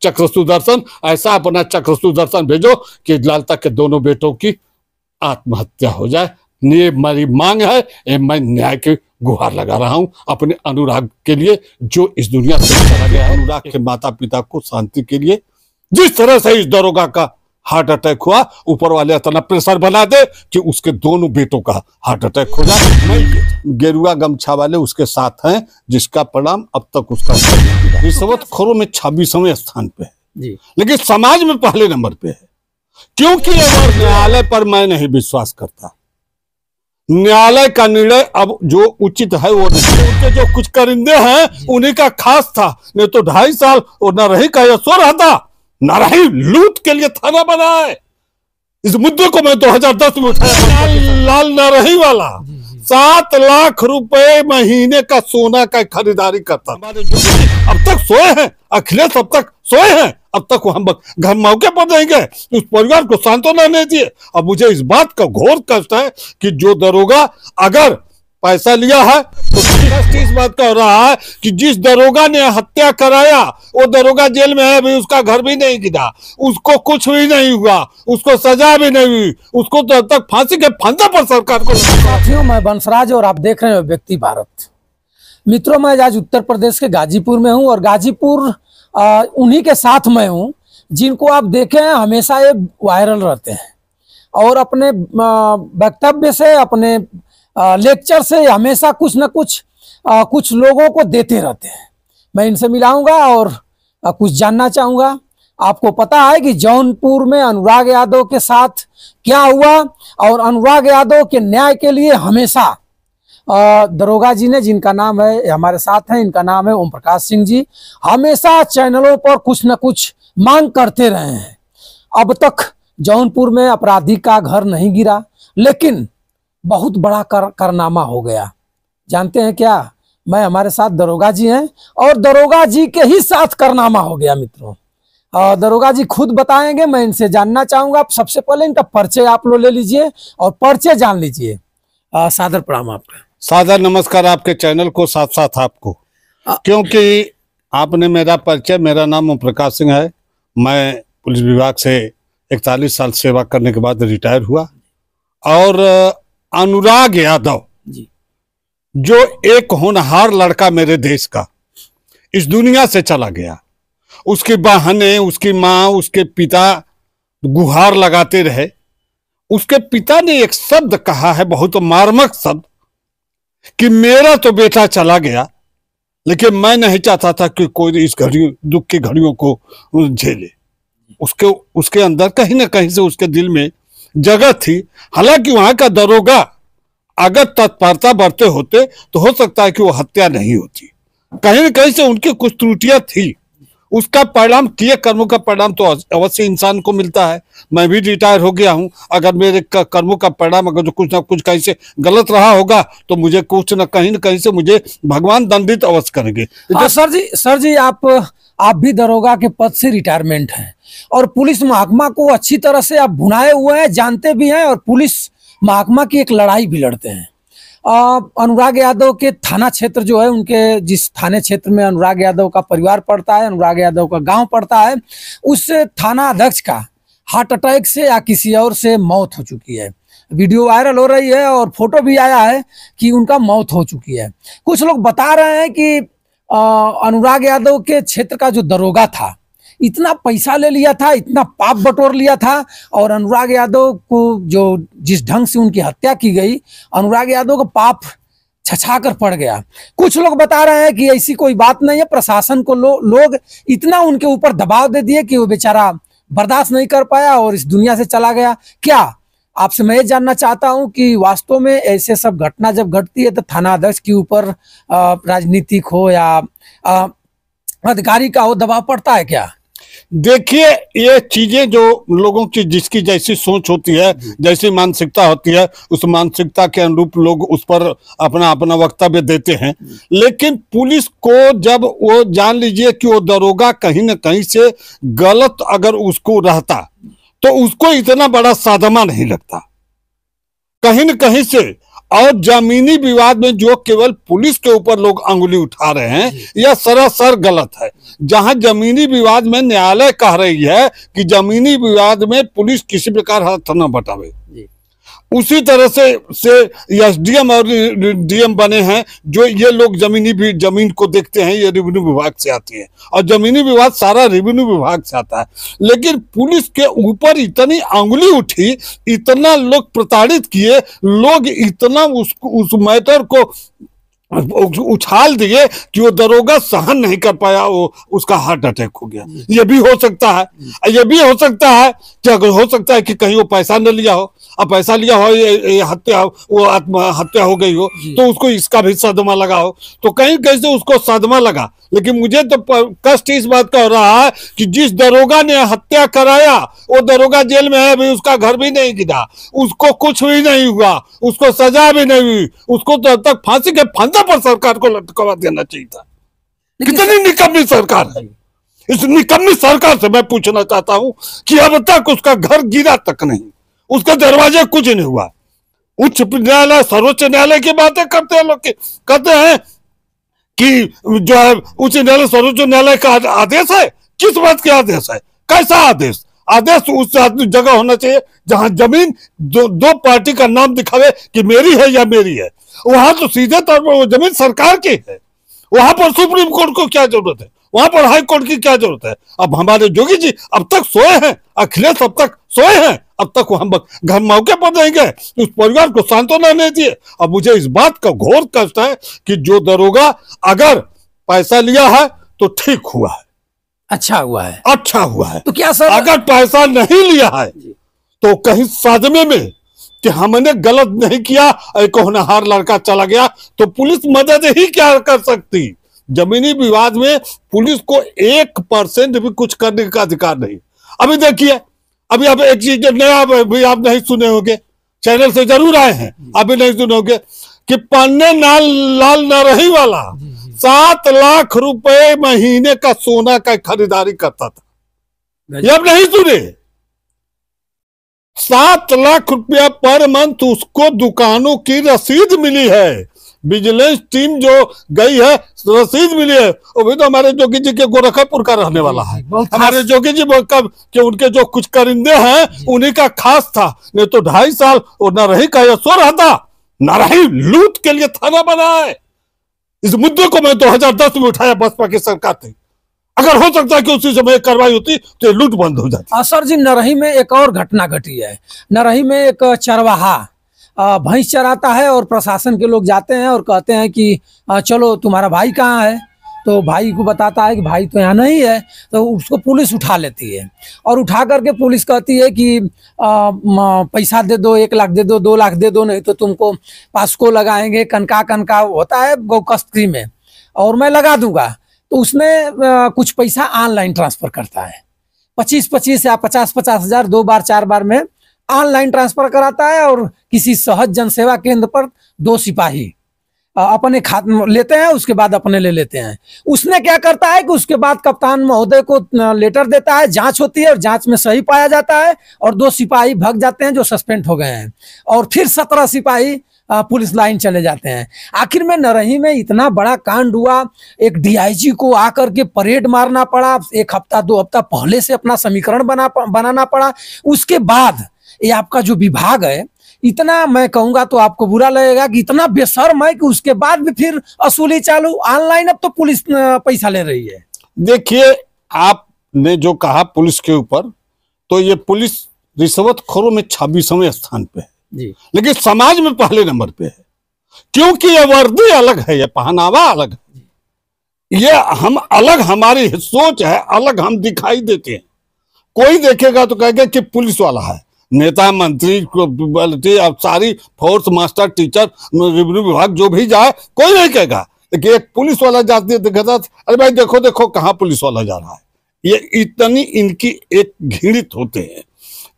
चक्र सुदर्शन, ऐसा अपना चक्र सुदर्शन भेजो कि लालता के दोनों बेटों की आत्महत्या हो जाए। ये मेरी मांग है, ये मैं न्याय की गुहार लगा रहा हूं अपने अनुराग के लिए, जो इस दुनिया से चला गया है। अनुराग के माता पिता को शांति के लिए जिस तरह से इस दरोगा का हार्ट अटैक हुआ, ऊपर वाले इतना प्रेशर बना दे कि उसके दोनों बेटों का हार्ट अटैक हो जाए। गेरुआ गमछा वाले उसके साथ हैं, जिसका परिणाम अब तक उसका रिश्वतखोरों में 26वें स्थान पे है जी, लेकिन समाज में पहले नंबर पे है। क्योंकि अगर न्यायालय पर मैं नहीं विश्वास करता, न्यायालय का निर्णय अब जो उचित है वो नहीं। उनके जो कुछ करिंदे हैं उन्हीं का खास था, नहीं तो 2.5 साल वो नरही का यशो रहता। नरही लूट के लिए थाना बना है। इस मुद्दे को मैं 2010 में उठाया। लाल नरही वाला 7 लाख रुपए महीने का सोना का खरीदारी करता। अब तक सोए हैं अखिलेश, अब तक सोए हैं, अब तक हम घर मौके पर नहीं गए, उस परिवार को सांत्वना नहीं दिए। अब मुझे इस बात का घोर कष्ट है कि जो दरोगा अगर पैसा लिया है तो इस बात का हो रहा है कि जिस दरोगा ने हत्या कराया वो दरोगा जेल में है, अभी उसका घर भी नहीं गिरा, उसको कुछ भी नहीं हुआ, उसको सजा भी नहीं हुई, उसको तो अब तक फांसी के फंदे पर सरकार को। साथियों, मैं बंसराज और आप देख रहे हैं व्यक्ति भारत। मित्रों, मैं आज उत्तर प्रदेश के गाजीपुर में हूं और गाजीपुर उन्हीं के साथ मैं हूं जिनको आप देखे हैं हमेशा ये वायरल रहते हैं और अपने वक्तव्य से, अपने लेक्चर से हमेशा कुछ न कुछ लोगों को देते रहते हैं। मैं इनसे मिलाऊंगा और कुछ जानना चाहूँगा। आपको पता है कि जौनपुर में अनुराग यादव के साथ क्या हुआ, और अनुराग यादव के न्याय के लिए हमेशा दरोगा जी ने, जिनका नाम है हमारे साथ हैं, इनका नाम है ओम प्रकाश सिंह जी, हमेशा चैनलों पर कुछ न कुछ मांग करते रहे हैं। अब तक जौनपुर में अपराधी का घर नहीं गिरा, लेकिन बहुत बड़ा कारनामा हो गया। जानते हैं क्या? मैं, हमारे साथ दरोगा जी हैं और दरोगा जी के ही साथ कारनामा हो गया। मित्रों, दरोगा जी खुद बताएंगे, मैं इनसे जानना चाहूंगा। सबसे पहले इनका परिचय आप लोग ले लीजिए और परिचय जान लीजिए। सादर प्रणाम आपका। सादर नमस्कार आपके चैनल को, साथ साथ आपको, क्योंकि आपने मेरा परिचय, मेरा नाम ओम प्रकाश सिंह है। मैं पुलिस विभाग से 41 साल सेवा करने के बाद रिटायर हुआ और अनुराग यादव जी, जो एक होनहार लड़का मेरे देश का इस दुनिया से चला गया, उसकी बहनें, उसकी माँ, उसके पिता गुहार लगाते रहे। उसके पिता ने एक शब्द कहा है, बहुत मार्मिक शब्द, कि मेरा तो बेटा चला गया, लेकिन मैं नहीं चाहता था कि कोई इस दुख की घड़ियों को झेले। उसके अंदर कहीं ना कहीं से उसके दिल में जगह थी। हालांकि वहां का दरोगा अगर तत्परता बरते होते तो हो सकता है कि वो हत्या नहीं होती। कहीं न कहीं से उनकी कुछ त्रुटियां थी। उसका परिणाम, किए कर्मों का परिणाम तो अवश्य इंसान को मिलता है। मैं भी रिटायर हो गया हूं, अगर मेरे कर्मों का परिणाम अगर जो कुछ ना कुछ कहीं से गलत रहा होगा तो मुझे कुछ न कहीं से मुझे भगवान दंडित अवश्य करेंगे। सर जी आप भी दरोगा के पद से रिटायरमेंट हैं और पुलिस महकमा को अच्छी तरह से आप भुनाए हुए हैं, जानते भी हैं, और पुलिस महकमा की एक लड़ाई भी लड़ते हैं। अनुराग यादव के थाना क्षेत्र जो है, उनके जिस थाने क्षेत्र में अनुराग यादव का परिवार पड़ता है, अनुराग यादव का गांव पड़ता है, उस थाना अध्यक्ष का हार्ट अटैक से या किसी और से मौत हो चुकी है। वीडियो वायरल हो रही है और फोटो भी आया है कि उनका मौत हो चुकी है। कुछ लोग बता रहे हैं कि अनुराग यादव के क्षेत्र का जो दरोगा था, इतना पैसा ले लिया था, इतना पाप बटोर लिया था, और अनुराग यादव को जो जिस ढंग से उनकी हत्या की गई, अनुराग यादव का पाप छछा कर पड़ गया। कुछ लोग बता रहे हैं कि ऐसी कोई बात नहीं है, प्रशासन को लोग इतना उनके ऊपर दबाव दे दिए कि वो बेचारा बर्दाश्त नहीं कर पाया और इस दुनिया से चला गया। क्या आपसे मैं ये जानना चाहता हूं कि वास्तव में ऐसे सब घटना जब घटती है तो थाना अध्यक्ष के ऊपर राजनीतिक हो या अधिकारी का हो दबाव पड़ता है क्या? देखिए, ये चीजें जो लोगों की जिसकी जैसी सोच होती है, जैसी मानसिकता होती है, उस मानसिकता के अनुरूप लोग उस पर अपना अपना वक्तव्य देते हैं। लेकिन पुलिस को जब वो जान लीजिए कि वो दरोगा कहीं ना कहीं से गलत अगर उसको रहता तो उसको इतना बड़ा सादमा नहीं लगता। कहीं न कहीं से और जमीनी विवाद में जो केवल पुलिस के ऊपर लोग अंगुली उठा रहे हैं, यह सरासर गलत है। जहां जमीनी विवाद में न्यायालय कह रही है कि जमीनी विवाद में पुलिस किसी प्रकार हाथ न बटावे, उसी तरह से एसडीएम और डीएम बने हैं जो ये लोग जमीन को देखते हैं, ये रेवेन्यू विभाग से आती है और जमीनी विवाद सारा रेवेन्यू विभाग से आता है। लेकिन पुलिस के ऊपर इतनी अंगुली उठी, इतना लोग प्रताड़ित किए, लोग इतना उस मैटर को उछाल दिए कि वो दरोगा सहन नहीं कर पाया, वो उसका हार्ट अटैक हो गया। ये भी हो सकता है, ये भी हो सकता है कि अगर हो सकता है कि कहीं वो पैसा न लिया हो, अब पैसा लिया हो, ये हत्या, वो आत्महत्या हो गई हो, तो उसको इसका भी सदमा लगा हो, तो कहीं कहीं से उसको सदमा लगा। लेकिन मुझे तो कष्ट इस बात का हो रहा है कि जिस दरोगा ने हत्या कराया वो दरोगा जेल में है, अभी उसका घर भी नहीं गिरा, उसको कुछ भी नहीं हुआ, उसको सजा भी नहीं हुई, उसको तो अब तक फांसी के फंदे पर सरकार को लटकवा देना चाहिए था। कितनी निकम्मी सरकार है। इस निकम्मी सरकार से मैं पूछना चाहता हूं कि अब तक उसका घर गिरा तक नहीं, उसके दरवाजे कुछ नहीं हुआ। उच्च न्यायालय, सर्वोच्च न्यायालय की बातें करते हैं लोग, कहते हैं कि जो है उच्च न्यायालय सर्वोच्च न्यायालय का आदेश है। किस बात के आदेश है, कैसा आदेश? आदेश उस जगह होना चाहिए जहां जमीन दो पार्टी का नाम दिखावे कि मेरी है या मेरी है। वहां तो सीधे तौर पर वो जमीन सरकार की है। वहां पर सुप्रीम कोर्ट को क्या जरूरत है, वहां पर हाई कोर्ट की क्या जरूरत है? अब हमारे जोगी जी अब तक सोए हैं, अखिलेश अब तक सोए हैं, अब तक वो हम घर मौके पर नहीं गए, उस परिवार को सांत्वना नहीं दिए। अब मुझे इस बात का घोर कष्ट है कि जो दरोगा अगर पैसा लिया है तो ठीक हुआ है, अच्छा हुआ है, अच्छा हुआ है। तो क्या सर, अगर पैसा नहीं लिया है तो कहीं सदमे में कि हमने गलत नहीं किया, एक होनहार लड़का चला गया, तो पुलिस मदद ही क्या कर सकती? जमीनी विवाद में पुलिस को 1% भी कुछ करने का अधिकार नहीं। अभी देखिए, अभी आप एक चीज नया भी आप नहीं सुने होंगे, चैनल से जरूर आए हैं, अभी नहीं सुने होंगे कि पन्ने लाल नरही वाला 7 लाख रुपए महीने का सोना का खरीदारी करता था। ये आप नहीं सुने? 7 लाख रुपया पर मंथ उसको दुकानों की रसीद मिली है। विजिलेंस टीम जो गई है, रसीद मिली है। वो भी तो हमारे जोगी जी के गोरखपुर का रहने वाला है। हमारे जोगी जी कि उनके जो कुछ करिंदे हैं उन्हीं का खास था, नहीं तो 2.5 साल वो नरही का यशो रहता। नरही लूट के लिए थाना बना है। इस मुद्दे को मैं 2010 में उठाया, बसपा की सरकार थी। अगर हो सकता है कि उसी समय कार्रवाई होती तो लूट बंद हो जाती। सर जी, नरही में एक और घटना घटी है। नरही में एक चरवाहा भैंस चराता है और प्रशासन के लोग जाते हैं और कहते हैं कि चलो तुम्हारा भाई कहाँ है, तो भाई को बताता है कि भाई तो यहाँ नहीं है, तो उसको पुलिस उठा लेती है और उठा करके पुलिस कहती है कि पैसा दे दो, 1 लाख दे दो, 2 लाख दे दो, नहीं तो तुमको पास्को लगाएंगे, कनका होता है गौकस्त्री में, और मैं लगा दूंगा। तो उसमें कुछ पैसा ऑनलाइन ट्रांसफर करता है, 25-25 या 50-50 हजार 2 बार 4 बार में ऑनलाइन ट्रांसफर कराता है। और किसी सहज जनसेवा केंद्र पर 2 सिपाही अपने खाते लेते हैं, उसके बाद अपने ले लेते हैं। उसने क्या करता है कि उसके बाद कप्तान महोदय को लेटर देता है, जांच होती है और जांच में सही पाया जाता है और 2 सिपाही भाग जाते हैं जो सस्पेंड हो गए हैं, और फिर 17 सिपाही पुलिस लाइन चले जाते हैं। आखिर में नरही में इतना बड़ा कांड हुआ, एक डीआईजी को आकर के परेड मारना पड़ा, 1 हफ्ता 2 हफ्ता पहले से अपना समीकरण बनाना पड़ा। उसके बाद ये आपका जो विभाग है, इतना मैं कहूंगा तो आपको बुरा लगेगा कि इतना बेशर्म है कि उसके बाद भी फिर असुली चालू ऑनलाइन। अब तो पुलिस पैसा ले रही है। देखिए, आपने जो कहा पुलिस के ऊपर, तो ये पुलिस रिश्वतखोरों में 26वें स्थान पे है जी, लेकिन समाज में पहले नंबर पे है, क्योंकि ये वर्दी अलग है, ये पहनावा अलग है, ये हम अलग, हमारी सोच है अलग, हम दिखाई देते हैं। कोई देखेगा तो कहेगा कि पुलिस वाला है, नेता मंत्री अब सारी फोर्स, मास्टर, टीचर, रेवेन्यू विभाग जो भी जाए कोई नहीं कहेगा, लेकिन एक पुलिस वाला जाती है तो कहता अरे भाई देखो देखो कहाँ पुलिस वाला जा रहा है। ये इतनी इनकी एक घृणित होते हैं,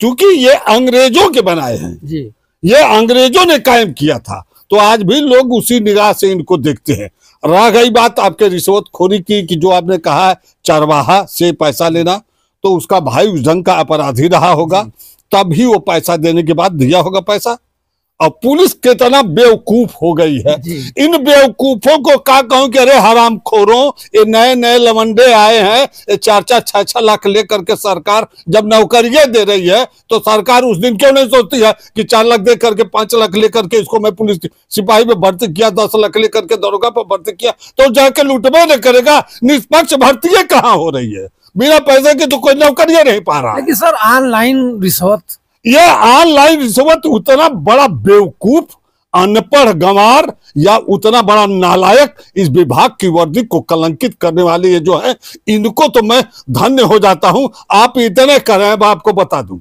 क्योंकि ये अंग्रेजों के बनाए हैं जी, ये अंग्रेजों ने कायम किया था, तो आज भी लोग उसी निगाह से इनको देखते हैं। रह गई बात आपके रिश्वतखोरी की कि जो आपने कहा चरवाहा से पैसा लेना, तो उसका भाई उस ढंग का अपराधी रहा होगा, तभी वो पैसा देने के बाद दिया होगा पैसा। और पुलिस कितना बेवकूफ हो गई है। जी। इन बेवकूफों को क्या कहूं कि अरे हरामखोरों, ये नए नए लवंडे आए हैं, ये 4-4 6-6 लाख लेकर के सरकार जब नौकरियां दे रही है तो सरकार उस दिन क्यों नहीं सोचती है कि 4 लाख दे करके 5 लाख लेकर के इसको मैं पुलिस सिपाही में भर्ती किया, 10 लाख लेकर के दरोगा पर भर्ती किया, तो जाके लूटबे नहीं करेगा। निष्पक्ष भर्ती कहाँ हो रही है? बिना पैसे के तो कोई नौकरियां नहीं पा रहा। लेकिन सर ऑनलाइन रिश्वत, ये ऑनलाइन रिश्वत उतना बड़ा बेवकूफ, अनपढ़ गंवार या उतना बड़ा नालायक इस विभाग की वर्दी को कलंकित करने वाले ये जो है, इनको तो मैं धन्य हो जाता हूं। आप इतने कर रहे हैं, अब आपको बता दूं,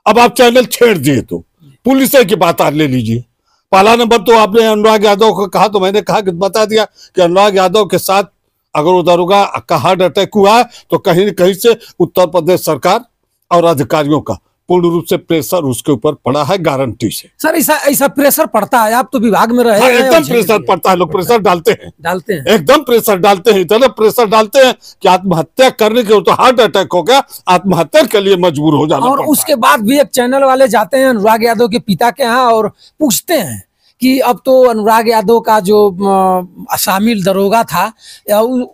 अब आप चैनल छेड़ दिए तो पुलिस की बात आज ले लीजिए। पहला नंबर तो आपने अनुराग यादव को कहा, तो मैंने कहा कि बता दिया कि अनुराग यादव के साथ अगर वो दरोगा का हार्ट अटैक हुआ है तो कहीं न कहीं से उत्तर प्रदेश सरकार और अधिकारियों का पूर्ण रूप से प्रेशर उसके ऊपर पड़ा है, गारंटी से। सर ऐसा प्रेशर पड़ता है? आप तो विभाग में रहे हाँ, हैं। एकदम प्रेशर पड़ता है, लोग प्रेशर डालते हैं, एकदम प्रेशर डालते हैं, इतना प्रेशर डालते हैं कि आत्महत्या करने के, तो हार्ट अटैक हो गया, आत्महत्या के लिए मजबूर हो जाना और उसके बाद भी एक चैनल वाले जाते हैं अनुराग यादव के पिता के यहाँ और पूछते हैं कि अब तो अनुराग यादव का जो शामिल दरोगा था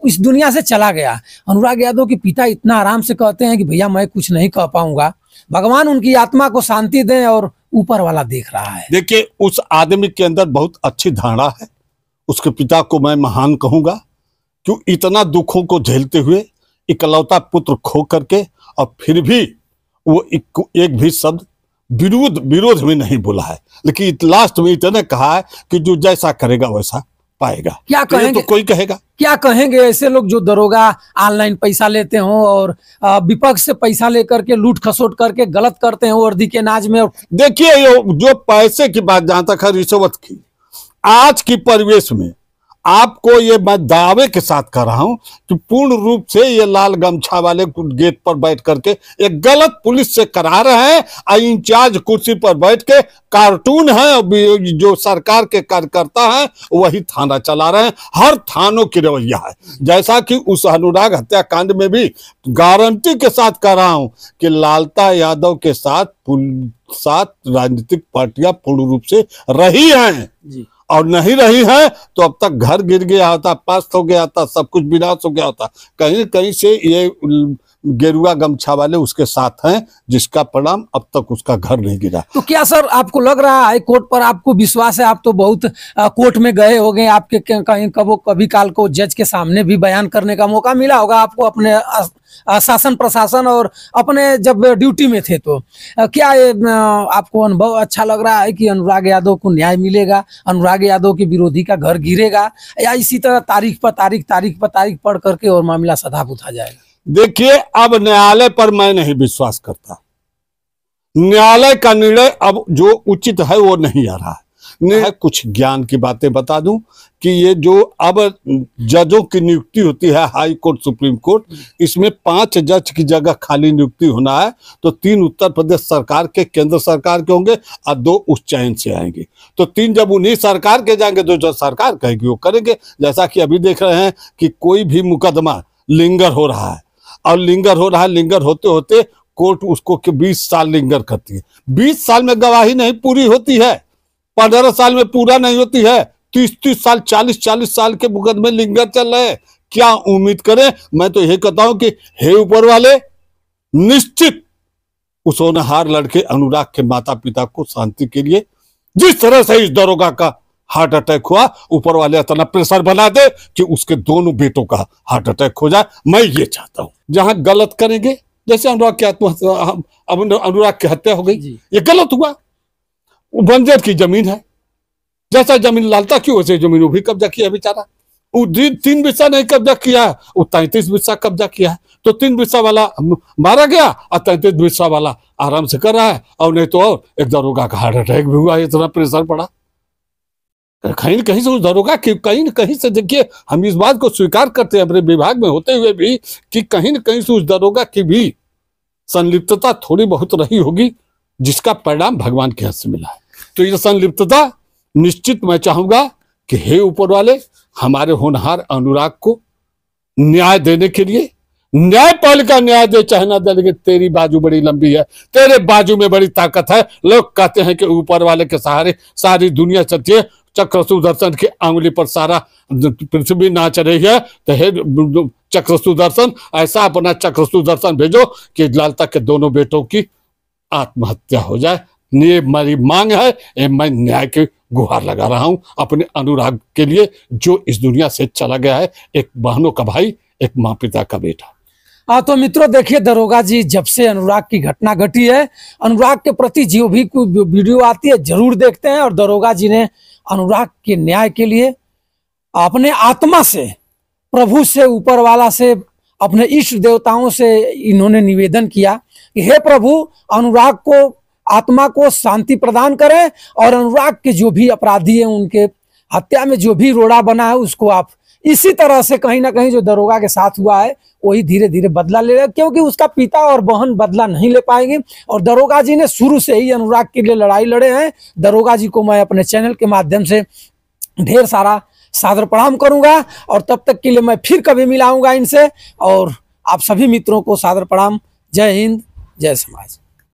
इस दुनिया से चला गया। अनुराग यादव के पिता इतना आराम से कहते हैं कि भैया मैं कुछ नहीं कह पाऊंगा, भगवान उनकी आत्मा को शांति दें और ऊपर वाला देख रहा है। देखिए, उस आदमी के अंदर बहुत अच्छी धारणा है। उसके पिता को मैं महान कहूंगा, क्यों इतना दुखों को झेलते हुए इकलौता पुत्र खो करके और फिर भी वो एक भी शब्द विरोध में नहीं बोला है, लेकिन लास्ट में इतने कहा है कि जो जैसा करेगा वैसा पाएगा। क्या कहेंगे? तो कोई कहेगा, क्या कहेंगे ऐसे लोग जो दरोगा ऑनलाइन पैसा लेते हो और विपक्ष से पैसा लेकर के लूट खसोट करके गलत करते हैं वर्दी के नाज में? देखिए, जो पैसे की बात जहां तक है रिश्वत की, आज की परिवेश में आपको ये मैं दावे के साथ कर रहा हूं कि पूर्ण रूप से ये लाल गमछा वाले गेट पर बैठ करके एक गलत पुलिस से करा रहे हैं और इंचार्ज कुर्सी पर बैठ के कार्टून है और जो सरकार के कार्यकर्ता हैं वही थाना चला रहे हैं। हर थानों की रवैया है, जैसा कि उस अनुराग हत्याकांड में भी गारंटी के साथ कर रहा हूं कि लालता यादव के साथ राजनीतिक पार्टियां पूर्ण रूप से रही हैं जी। और नहीं रही है तो अब तक घर गिर गया होता, पस्त हो गया होता, सब कुछ विनाश हो गया होता। कहीं कहीं से ये गेरुआ गमछा वाले उसके साथ हैं, जिसका परिणाम अब तक उसका घर नहीं गिरा। तो क्या सर आपको लग रहा है कोर्ट पर आपको विश्वास है? आप तो बहुत कोर्ट में गए हो गए, आपके कहीं कभी काल को जज के सामने भी बयान करने का मौका मिला होगा आपको अपने शासन प्रशासन और अपने जब ड्यूटी में थे, तो क्या आपको अनुभव अच्छा लग रहा है कि अनुराग यादव को न्याय मिलेगा, अनुराग यादव के विरोधी का घर गिरेगा, या इसी तरह तारीख पर तारीख पढ़ करके और मामला सदा उठा जाएगा? देखिए, अब न्यायालय पर मैं नहीं विश्वास करता। न्यायालय का निर्णय अब जो उचित है वो नहीं आ रहा है। कुछ ज्ञान की बातें बता दूं कि ये जो अब जजों की नियुक्ति होती है हाई कोर्ट सुप्रीम कोर्ट, इसमें 5 जज की जगह खाली नियुक्ति होना है, तो 3 उत्तर प्रदेश सरकार के, केंद्र सरकार के होंगे और 2 उस चयन से आएंगे। तो 3 जब उन्हीं सरकार के जाएंगे तो जो सरकार कहेगी वो करेंगे। जैसा कि अभी देख रहे हैं कि कोई भी मुकदमा लिंगर हो रहा है और लिंगर होते होते कोर्ट उसको 20 साल लिंगर करती है। 20 साल में गवाही नहीं पूरी होती है, 15 साल में पूरा नहीं होती है, 30 साल 40 साल के मुकदमे लिंगर चल रहे हैं। क्या उम्मीद करें? मैं तो यही कहता हूं कि हे ऊपर वाले, निश्चित उस होनहार लड़के अनुराग के माता पिता को शांति के लिए, जिस तरह से इस दरोगा का हार्ट अटैक हुआ, ऊपर वाले इतना प्रेशर बना दे कि उसके दोनों बेटों का हार्ट अटैक हो जाए। मैं ये चाहता हूं जहां गलत करेंगे, जैसे अनुराग की अनुराग की हत्या हो गई, ये गलत हुआ। बंजर की जमीन है, जैसा जमीन लालता की वैसे जमीन वो भी कब्जा किया बेचारा। वो 3 बिस्सा नहीं कब्जा किया, वो 33 बिस्सा कब्जा किया है। तो 3 बिस्सा वाला मारा गया और 33 बिस्सा वाला आराम से कर रहा है। और नहीं तो और एक दरोगा का हार्ट अटैक भी हुआ, इतना प्रेशर पड़ा। कहीं न कहीं से उस दरोगा की, कहीं न कहीं से, देखिए हम इस बात को स्वीकार करते हैं अपने विभाग में होते हुए भी कि कहीं न कहीं से उस दरोगा की भी संलिप्तता थोड़ी बहुत रही होगी, जिसका परिणाम भगवान के हाथ से मिला है। तो ये संलिप्तता निश्चित मैं चाहूंगा कि हे ऊपर वाले, हमारे होनहार अनुराग को न्याय देने के लिए न्यायपालिका न्याय दे चाहे ना दे, लेकिन तेरी बाजू बड़ी लंबी है, तेरे बाजू में बड़ी ताकत है। लोग कहते हैं कि ऊपर वाले के सहारे सारी दुनिया चलती है, चक्र सुदर्शन की आंगुली पर सारा पृथ्वी नाच रही है। तो हे चक्र सुदर्शन, ऐसा अपना चक्र सुदर्शन भेजो कि लालता के दोनों बेटों की आत्महत्या हो जाए। ये मेरी मांग है, ये मैं न्याय की गुहार लगा रहा हूं अपने अनुराग के लिए, जो इस दुनिया से चला गया है, एक बहनों का भाई, एक माँ पिता का बेटा। हाँ तो मित्रों देखिए, दरोगा जी जब से अनुराग की घटना घटी है, अनुराग के प्रति जो भी कोई वीडियो आती है जरूर देखते हैं। और दरोगा जी ने अनुराग के न्याय के लिए अपने आत्मा से, प्रभु से, ऊपर वाला से, अपने इष्ट देवताओं से इन्होंने निवेदन किया कि हे प्रभु, अनुराग को, आत्मा को शांति प्रदान करें, और अनुराग के जो भी अपराधी हैं, उनके हत्या में जो भी रोड़ा बना है, उसको आप इसी तरह से कहीं ना कहीं जो दरोगा के साथ हुआ है वही धीरे धीरे बदला ले रहे, क्योंकि उसका पिता और बहन बदला नहीं ले पाएंगे। और दरोगा जी ने शुरू से ही अनुराग के लिए लड़ाई लड़े हैं। दरोगा जी को मैं अपने चैनल के माध्यम से ढेर सारा सादर प्रणाम करूंगा, और तब तक के लिए मैं फिर कभी मिलाऊंगा इनसे। और आप सभी मित्रों को सादर प्रणाम। जय हिंद, जय समाज।